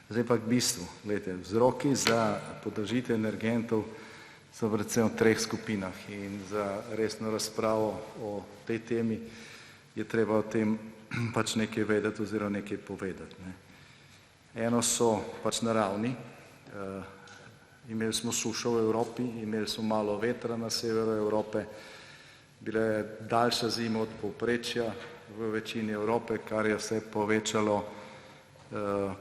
Zdaj pa k bistvu. Glejte, vzroki za podražitev energentov so predvsem v treh skupinah in za resno razpravo o tej temi je treba o tem pač nekaj vedeti oziroma nekaj povedati. Eno so pač naravni. Imeli smo sušo v Evropi, imeli smo malo vetra na severu Evrope, bila je daljša zima od povprečja v večini Evrope, kar je vse povečalo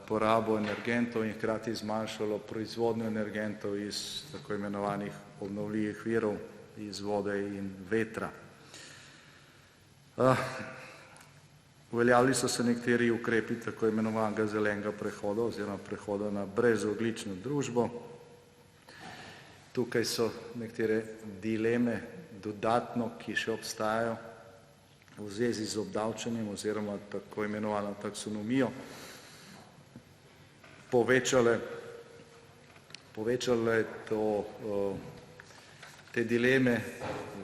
porabo energentov in hkrati zmanjšalo proizvodnjo energentov iz tako imenovanih obnovljivih virov, iz vode in vetra. Uveljavili so se nekateri ukrepi tako imenovanega zelenega prehoda oziroma prehoda na brezogljično družbo. Tukaj so nekatere dileme dodatno, ki še obstajajo v zvezi z obdavčenjem oziroma tako imenovano taksonomijo, povečale te dileme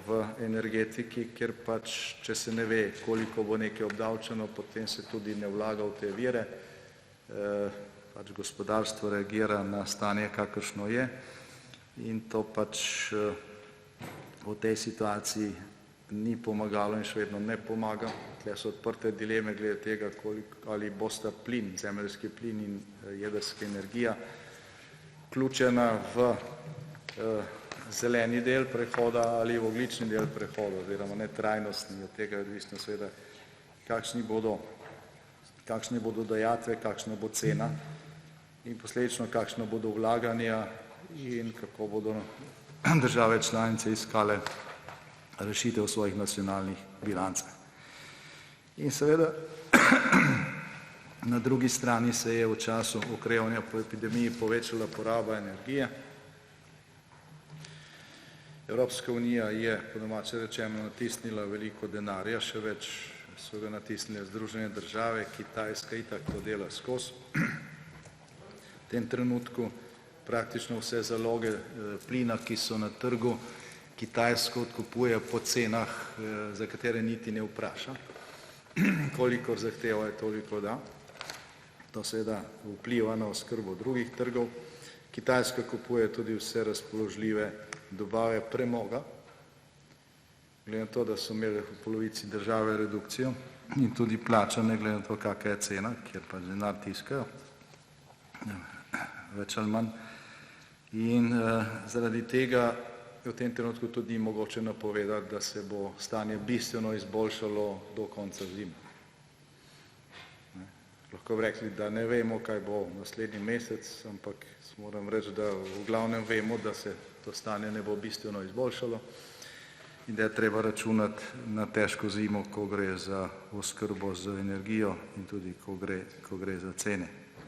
v energetiki, ker pač, če se ne ve, koliko bo nekaj obdavčeno, potem se tudi ne vlaga v te vire, pač gospodarstvo reagira na stanje, kakršno je, in to pač v tej situaciji ni pomagalo in še vedno ne pomaga. Tukaj so odprte dileme glede tega, ali bosta plin, zemeljski plin in jedrska energija vključena v zeleni del prehoda ali v ogljični del prehoda oziroma netrajnostni. Od tega je odvisno seveda, kakšne bodo dajatve, kakšna bo cena in posledično kakšna bodo vlaganja in kako bodo države članice iskale rešitev v svojih nacionalnih bilancah. In seveda na drugi strani se je v času okrevanja po epidemiji povečala poraba energije. Evropska unija je, po domače rečeno, natisnila veliko denarja, še več so ga natisnile Združene države, Kitajska itak to dela skozi. V tem trenutku praktično vse zaloge plina, ki so na trgu, Kitajsko odkupuje po cenah, za katere niti ne vpraša. Kolikor zahtevajo, toliko da. To seveda vpliva na oskrbo drugih trgov. Kitajska kupuje tudi vse razpoložljive dobave premoga, glede na to, da so imeli v polovici države redukcijo in tudi plačane, glede na to, kakšna je cena, kjer pač denar tiskajo, več ali manj. In zaradi tega je v tem trenutku tudi mogoče napovedati, da se bo stanje bistveno izboljšalo do konca zime. Lahko bi rekli, da ne vemo, kaj bo naslednji mesec, ampak moram reči, da v glavnem vemo, da se to stanje ne bo bistveno izboljšalo in da je treba računati na težko zimo, ko gre za oskrbo z energijo in tudi ko gre za cene.